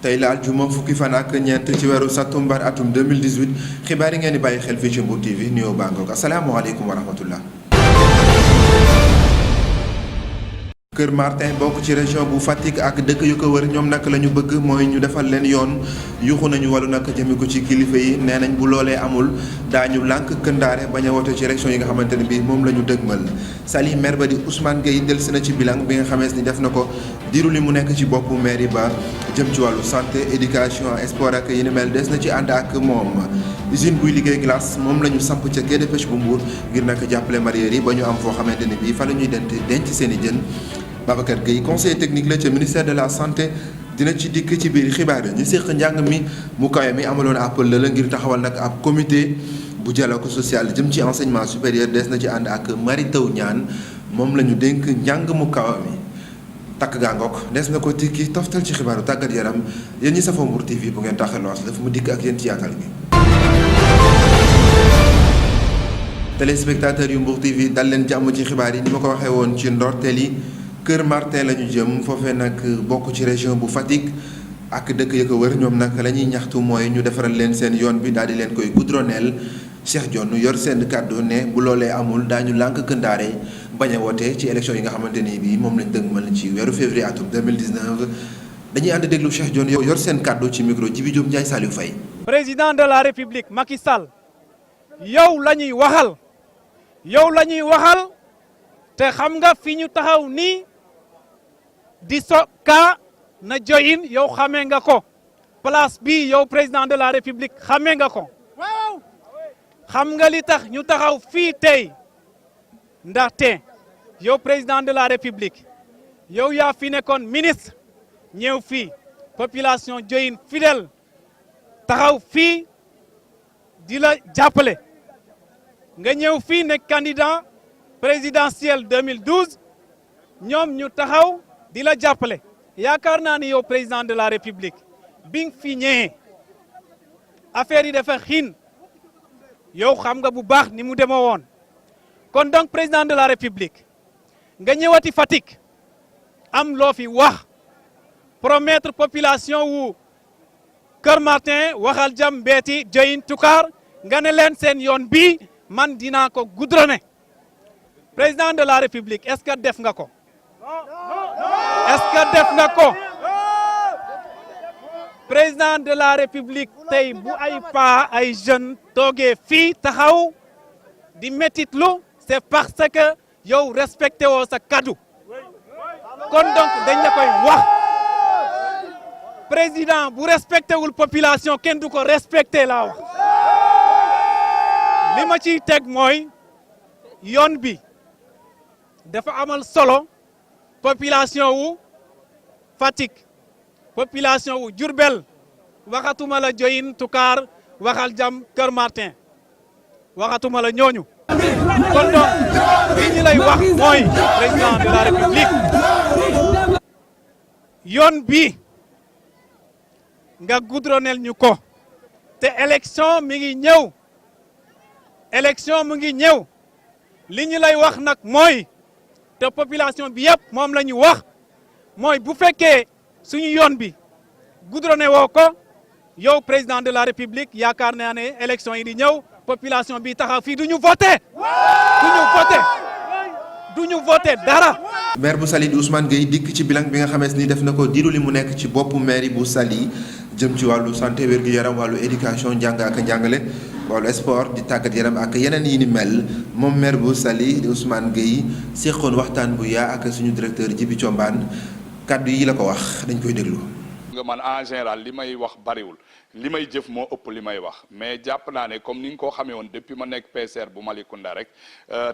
tey la aljuma fukki fan ak ñeent ci weeru sattumbar atum 2018 xibaar yi ngeen di bàyyi xel fii ci Mbour TV nuyoo bàngoog asalaamaaleykum wa rahmatullah. Kër Martin bokk ci région bu Fatick ak dëkk yu ko wër ñoom nag la ñu bëgg mooy ñu defal leen yoon yuuxu nañu wàllu nag jëme ko ci kilifa yi nee nañ bu loolee amul daañu lànk këndaare bañ a wote ci élection yi nga xamante ne bii moom la ñu dëgmal. Sali maire ba di Ousmane Gueye dellusi na ci bilan bi nga xamee ni def na ko diiru li mu nekk ci boppu mairie ba jëm ci wàllu santé éducation sport ak yi ni mel des na ci ànd ak moom. usine buy liggéey glace moom la ñu samp ca quai de pêche bu Mbour ngir nag jàppale mareyeurs yi ba ñu am foo xamante ne bii fa la ñuy denc seen i jën. Babacar Gueye conseiller technique la ca ministère de la santé dina ci dikk ci biir xibaar yi ñu séq njàng mi mu kawe mi amaloon appel la ngir taxawal nag ab comité bu dialogue social jëm ci enseignement supérieur des na ci ànd ak Mary Teuw Niane moom la ñu dénk njàng mu kawe mi takk gaangook des na ko tikki toftal ci xibaaru tàggat yaram yéen ñi safoo Mbour TV bu ngeen taxaloos daf mu dikk ak yéen ci yaatal gi. téléspectateurs yu Mbour TV dal leen jàmm ci xibaar yi ni ma ko waxee woon ci ndorteel yi. Kër Martin la ñu jëm foofee nag bokk ci région bu Fatick ak dëkk ya ko wër ñoom nag la ñuy ñaxtu mooy ñu defaral leen seen yoon bi daal di leen koy goudroneel Cheikh Dione yor seen kàddu ne bu loolee amul daañu lànk këndaare bañ a wote ci élection yi nga xamante ni bii moom lañ dëgmal ci weeru février atum 2019 dañuy ànd déglu Cheikh Dione yor seen kàddu ci micro Djibi Diop Ndiaye Saliou Faye. Président de la République Macky Sall yow la ñuy waxal te xam nga fi ñu taxaw nii. di ka na joyin yow xamee nga ko place bi yow président de la république xamee nga ko xam nga li tax ñu taxaw fii tey ndaxte yow président de la république yow yaa fi nekkoon ministre ñëw fii population joyin fidèle taxaw fii di la jàppale nga ñëw fii nekk candidat présidentiel 2012 ñoom ñu taxaw di la jàppale yaakaar naa ni yow président de la république bi nga fi ñëwee affaire yi dafa xiin yow xam nga bu baax ni mu demoo woon kon donc président de la république nga ñëwati Fatick am loo fi wax promettre population wu Kër Martin waxal jam mbeeti joyin Toucar nga ne leen seen yoon bii man dinaa ko goudronner président de la république est-ce que def nga ko. Est-ce que def nga ko président de la république tey bu ay pa ay jeunes toogee fii taxaw di métitlu c'est parce que yow respecté woo sa kaddu kon donc dañ la koy wax président bu respecté wul population kenn du ko respecté laa wax li ma ciy teg mooy yoon bi dafa amal solo. population wu Fatick population wu Diourbel waxatuma la joyin Toucar waxal jam Kër Martin waxatuma la ñooñu kon donc li ñu lay wax mooy président de la république yoon bi nga goudronel ñu ko te élection mi ngi ñëw li ñu lay wax nag mooy te population bi yëpp moom la ñu wax mooy bu fekkee suñu yoon bi goudronné woo ko yow président de la république yaakaar naa ne élection yi di ñëw population bi taxaw fii du ñu voté dara. maire bu Saly di Ousmane Gueye dikk ci bilan bi nga xamee ni def na ko diiru li mu nekk ci boppu mairie bu Saly jëm ci wàllu santé wér-gu-yaram wàllu éducation njàng ak njàngale wàllu sport di tàggat yaram ak yeneen yi ni mel moom maire bu Saly di Ousmane Gueye séqoon waxtaan bu yaa ak suñu directeur Djibi Thiombane kàddu yi la ko wax dañ koy déglu. nga man en général li may wax bariwul li may jëf moo ëpp li may wax mais jàpp naa ne comme ni nga ko xamee woon depuis ma nekk PCR bu Malicounda rek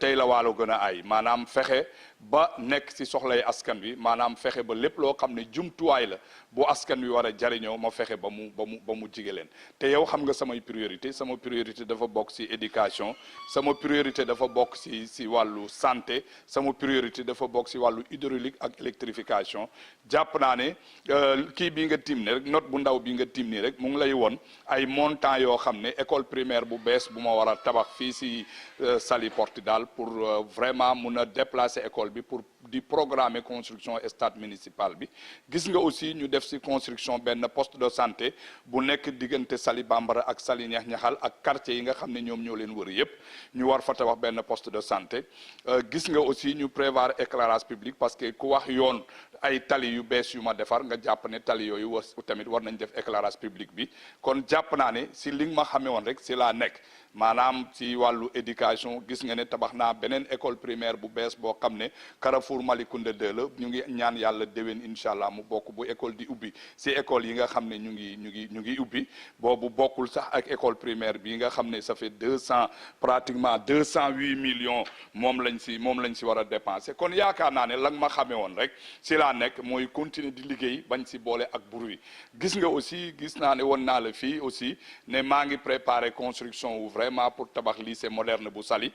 tey la waalo gën a ay maanaam fexe ba nekk ci soxlay askan wi maanaam fexe ba lépp loo xam ne jumtuwaay la bu askan wi war a jariñoo ma fexe ba mu jige leen te yow xam nga samay priorité sama priorité dafa bokk ci éducation sama priorité dafa bokk ci wàllu santé sama priorité dafa bokk ci wàllu hydraulique ak électrification jàpp naa ne kii bi nga tiim ne rek note bu ndaw bi nga tiim nii rek mu ngi lay won ay montant yoo xam ne école primaire bu bees bu ma war a tabax fii si Saly Portudal pour vraiment mun a déplacer école bi pour di programmer construction stade municipal bi. Gis nga aussi ñu def si construction benn poste de santé bu nekk diggante Saly Bambara ak Saly Ñax-Ñaxal ak quartier yi nga xam ne ñoom ñoo leen wër yëpp ñu war fa tabax benn poste de santé. Gis nga aussi ñu prévoir éclairage public parce que ku wax yoon ay tali yu bees yu ma defar nga jàpp ne tali yooyu tamit war nañ def éclairage public bi kon jàpp naa ne si li nga ma xamee woon rek si laa nekk maanaam ci wàllu éducation gis nga ne tabax naa beneen école primaire bu bees boo xam ne Carrefour Malicounda 2 la ñu ngi ñaan yàlla déwén incha allah mu bokk bu école di ubbi si école yi nga xam ne ñu ngi ubbi boobu bokkul sax ak école primaire bi nga xam ne ça fait pratiquement 208 millions moom lañ si war a dépenser kon yaakaar naa ne la nga ma xamee woon rek si laa nekk mooy continuer di liggéey bañ si boole ak bruit gis nga aussi gis naa ne woon naa la fii aussi ne maa ngi préparer construction wu vraiment pour tabax lycée moderne bu Saly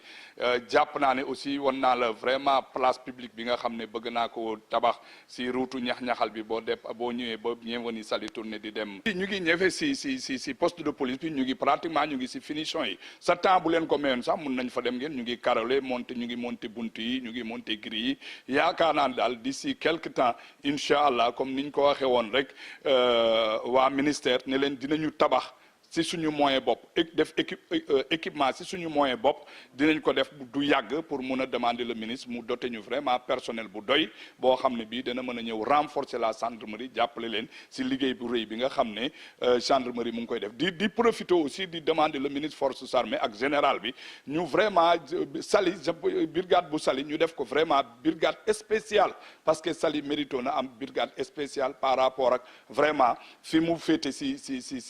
jàpp naa ne aussi woon naa la vraiment place publique bi nga xam ne bëgg naa ko tabax si route ñax-ñaxal bi boo ñëwee ba ñëwee Saly tourné di dem. ñu ngi ñëfe si poste de police bi ñu ngi pratiquement ñu ngi si finition yi sa temps bu leen ko mayoon sax mun nañ fa dem ngeen ñu ngi carrelé ñu ngi monté bunt yi ñu ngi monté grilles yi yaakaar naa daal d'ici quelque temps incha allah comme niñ ko waxee woon rek waa ministère ne leen dinañu tabax si suñu moyen bopp def équipement si suñu moyen bopp dinañ ko def du yàgg pour mun a demander le ministre mu doté ñu vraiment personnel bu doy boo xam ne bii dana mën a ñëw renforcer la gendarmerie jàppale leen si liggéey bu rëy bi nga xam ne gendarmerie mu ngi koy def di profiter aussi di demander le ministre forces armées ak général bi ñu vraiment Saly brigade bu Saly ñu def ko vraiment brigade spéciale parce que Saly mérito na am brigade spéciale par rapport ak vraiment fi mu féete si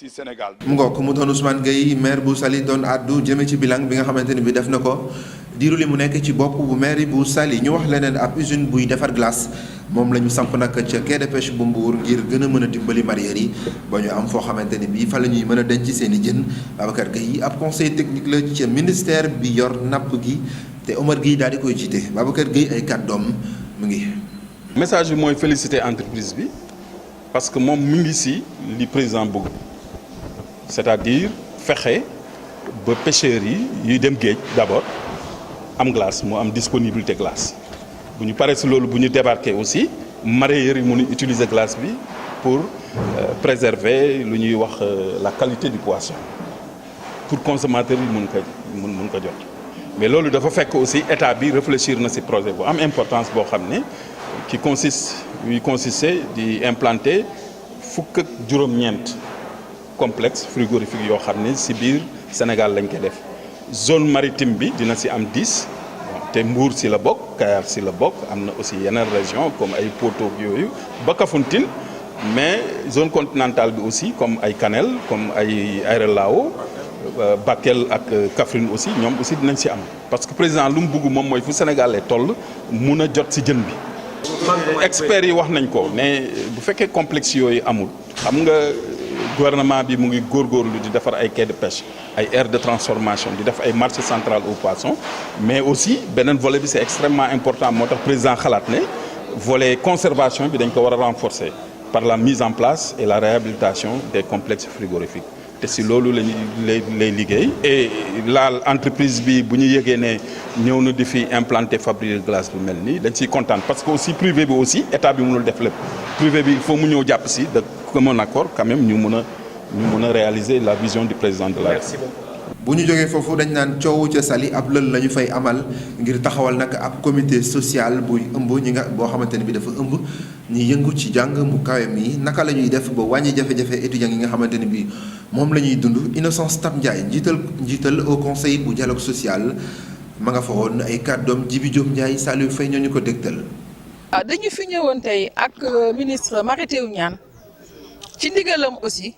Sénégal. mu doon Ousmane Gueye maire bu Saly doon addu jëme ci bilan bi nga xamante ni bi def na ko diiru li mu nekk ci bopp bu mairie bu Saly ñu wax leneen ab usine buy defar glace moom la ñu samp nag ca quai de pêche bu Mbour ngir gën a mën a dimbali mareyeurs yi ba ñu am foo xamante ni bii fa la ñuy mën a denc seen i jën Babacar Gueye ab conseil technique la ca ministère bi yor napp gi te Omar Gueye daal di koy jiite Babacar Gueye ay kàddoom mu ngi. message bi mooy féliciter entreprise bi parce que moom mu ngi si li président bëgg. c'est-à-dire fexe ba pêcheurs yi yuy dem géej d'abord am glace mu am disponibilité glace bu ñu paree si loolu bu ñu débarquer aussi mareyeurs yi mun a utiliser glace bi pour préserver lu ñuy wax la qualité du poisson pour consommateurs yi mun ko jot mais loolu dafa fekk aussi état bi réfléchir na si projet bu am importance boo xam ne qui consiste di implanter fukk ak juróom-ñeent complexe frigorifique yoo xam ne si biir Sénégal lañ koy def zone maritime bi dina si am 10 te Mbour si la bokk Kayar si la bokk am na aussi yeneen région comme ay Potou yooyu ba Kafountine mais zone continentale bi aussi comme ay Kanel comme ay Aéré Lao Bakel ak Kaffrine aussi ñoom aussi dinañ si am parce que président lu mu bëgg moom mooy fu Sénégal lay toll mun a jot si jën bi. experts yi wax nañ ko ne bu fekkee complexe yooyu amul xam nga. gouvernement bi mu ngi góorgóorlu di defar ay quai de pêche ay aires de transformation di def ay marché central au poisson mais aussi beneen volet bi c'est extrêmement important moo tax président xalaat ne volet conservation bi dañ ko war a renforcer par la mise en place et la réhabilitation des complexes frigorifiques te si loolu lay liggéey et la entreprise bi bu ñu yëgee ne ñëw na di fi implanter fabrique de glace bu mel nii dañ siy kontaan parce que aussi privé bi aussi état bi mënul def lépp privé bi il faut mu ñëw jàpp si de commun accord quand même ñu mën a réaliser la vision du président de la République. bu ñu jógee foofu dañ naan coowu ca Saly ab lël la ñu fay amal ngir taxawal nag ab comité social buy ëmb ñi nga boo xamante ne bi dafa ëmb ñi yëngu ci jàng mu kawe mi naka la ñuy def ba wàññi jafe-jafe étudiants yi nga xamante ne bi moom la ñuy dund Innocence Ntap Ndiaye njiital au conseil bu dialogue social ma nga fa woon ay kàddoom Djibi Diop Ndiaye Saliou Faye ñoo ñu ko dégtal. dañu fi ñëwoon tey ak ministre Mary Teuw Niane ci ndigalam aussi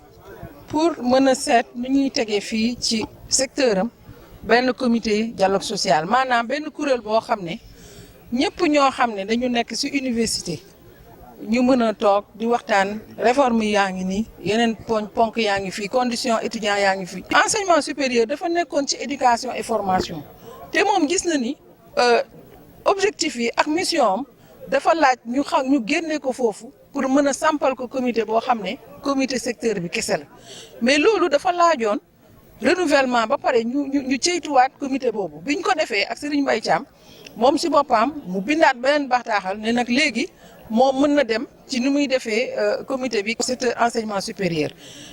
pour mën a seet nu ñuy tegee fii ci secteur am benn comité dialogue social maanaam benn kuréel boo xam ne ñëpp ñoo xam ne dañu nekk ci université ñu mën a toog di waxtaan réforme yaa ngi nii yeneen ponk yaa ngi fii condition étudiant yaa ngi fii. enseignement supérieur dafa nekkoon ci éducation et formation te moom gis na ni objectif yi ak mission am dafa laaj ñu génne ko foofu pour mën a sampal ko comité boo xam ne comité secteur bi kese la mais loolu dafa laajoon renouvellement ba pare ñu ceytuwaat comité boobu biñ ko defee ak Serigne Mbaye Thiam moom si boppam mu bindaat beneen bataaxal ne nag léegi moom mën na dem ci ni muy defee comité bi secteur enseignement supérieur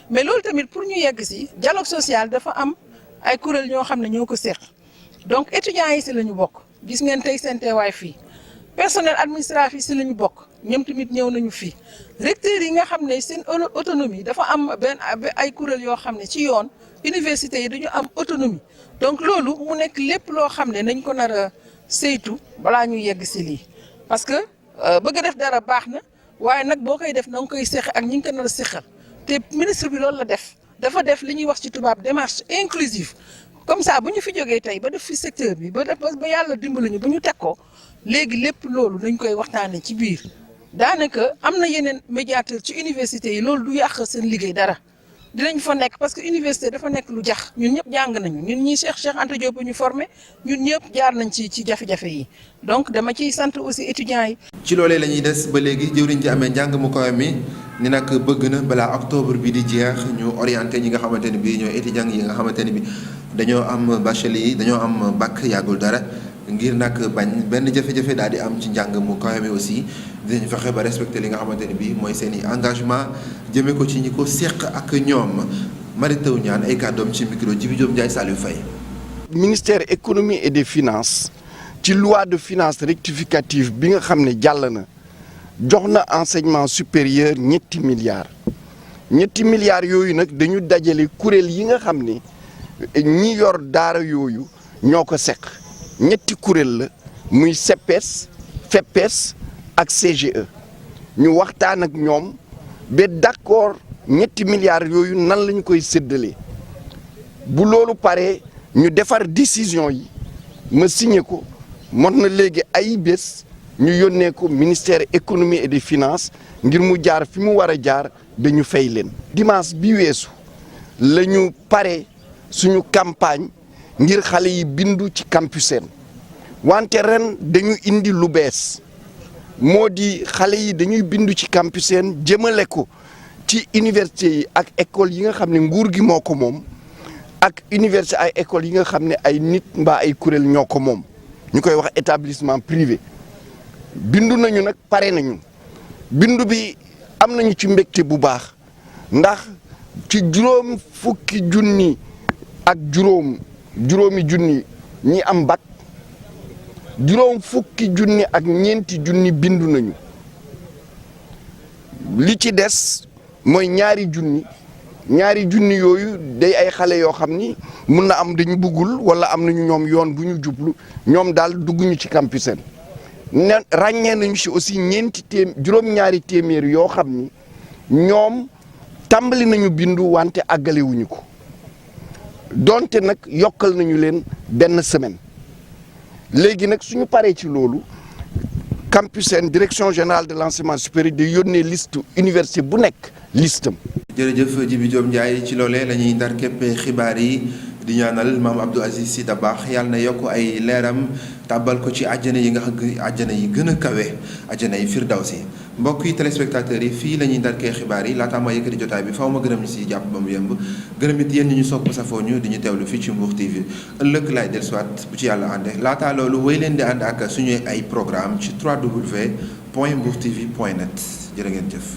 mais loolu tamit pour ñu yegg si dialogue social dafa am ay kuréel ñoo xam ne ñoo ko seq donc étudiants yi si la ñu bokk gis ngeen tey seen teewaay fii personnel administratif yi si la ñu bokk ñoom tamit ñëw nañu fii recteurs yi nga xam ne seen autonomie dafa am benn ay kuréel yoo xam ne ci yoon université yi dañu am autonomie donc loolu mu nekk lépp loo xam ne nañ ko nar a saytu balaa ñuy yegg si lii parce que bëgg a def dara baax na waaye nag boo koy def na nga koy seq ak ñi nga ko nar a seqal te ministre bi loolu la def dafa def li ñuy wax ci tubaab démarche inclusive comme ça bu ñu fi jógee tey ba def fi secteur bi ba yàlla dimbali ñu ba ñu teg ko léegi lépp loolu dañ koy waxtaanee ci biir daanaka am na yeneen médiateur ci université yi loolu du yàq seen liggéey dara dinañ fa nekk parce que université dafa nekk lu jax ñun ñëpp jàng nañu ñun ñii Cheikh Anta Diop ñu formé ñun ñëpp jaar nañ ci jafe-jafe yi donc dama ciy sant aussi étudiants yi. ci loolee la ñuy des ba léegi jëwriñ ji amee njàng mu kawe mi ni nag bëgg na balaa octobre bi di jeex ñu orienté ñi nga xamante ne bii ñooy étudiants yi nga xamante ne bi dañoo am bachelier yi dañoo am bac yàggul dara ngir nag bañ benn jafe-jafe daal di am ci njàng mu kawe mi aussi dinañ fexe ba respecté li nga xamante ne bii mooy seen i engagement jëmee ko ci ñi ko seq ak ñoom Mary Teuw Niane ay kàddoom ci micro Djibi Diop Ndiaye Saliou Faye. ministère économie et des finances ci loi de finances rectificative bi nga xam ne jàll na jox na enseignement supérieur ñetti milliards yooyu nag dañu dajale kuréel yi nga xam ne ñi yor daara yooyu ñoo ko seq ñetti kuréel la muy CPES FEPES ak CGE ñu waxtaan ak ñoom ba d'accord ñetti milliards yooyu nan lañu koy séddalee bu loolu paree ñu defar décision yi ma signé ko mot na léegi ay bés ñu yónnee ko ministère économie et des finances ngir mu jaar fi mu war a jaar ba ñu fay leen. dimanche bi weesu la ñu pare suñu campagne ngir xale yi bindu ci Campusen wante ren dañu indi lu bees moo di xale yi dañuy bindu ci Campusen jëmale ko ci université yi ak école yi nga xam ne nguur gi moo ko moom ak université ay école yi nga xam ne ay nit mbaa ay kuréel ñoo ko moom ñu koy wax établissement privé bindu nañu nag pare nañu bindu bi am nañu ci mbégte bu baax ndax ci juróom fukki junni ak juróomi junni ñi am bac juróom fukki junni ak ñeenti junni bindu nañu li ci des mooy ñaari junni yooyu day ay xale yoo xam ni mun na am dañu bëggul wala am nañu ñoom yoon bu ñu jublu ñoom daal dugguñu ci Campusen ne ràññee nañu ci aussi juróom-ñaari téeméer yoo xam ni ñoom tàmbali nañu bindu wante àggalewuñu ko donte nag yokkal nañu leen benn semaine léegi nag suñu paree ci loolu Campusen direction générale de l'enseignement supérieur di yónnee liste université bu nekk listam. jërëjëf Djibi Diop Ndiaye ci loolee la ñuy ndar képp xibaar yi di ñaanal maam Abdou Aziz Sy Dabakh yàlla na yokk ay leeram tàbbal ko ci àjjana yi nga xam àjjana yi gën a kawe àjjana yi firdawsi mbokk yi téléspectateurs yi fii la ñuy ndarkee xibaar yi laataa ma yëkkati jotaay bi faw ma gërëm ñu si jàpp ba mu yemb gërëm it yéen ñi ñu sopp safoo ñu di ñu teewlu fii ci Mbour TV ëllëg laay dellusiwaat bu ci yàlla ànde laataa loolu wéy leen di ànd ak suñu ay programme ci www.mbourtv.net jërë ngeen jëf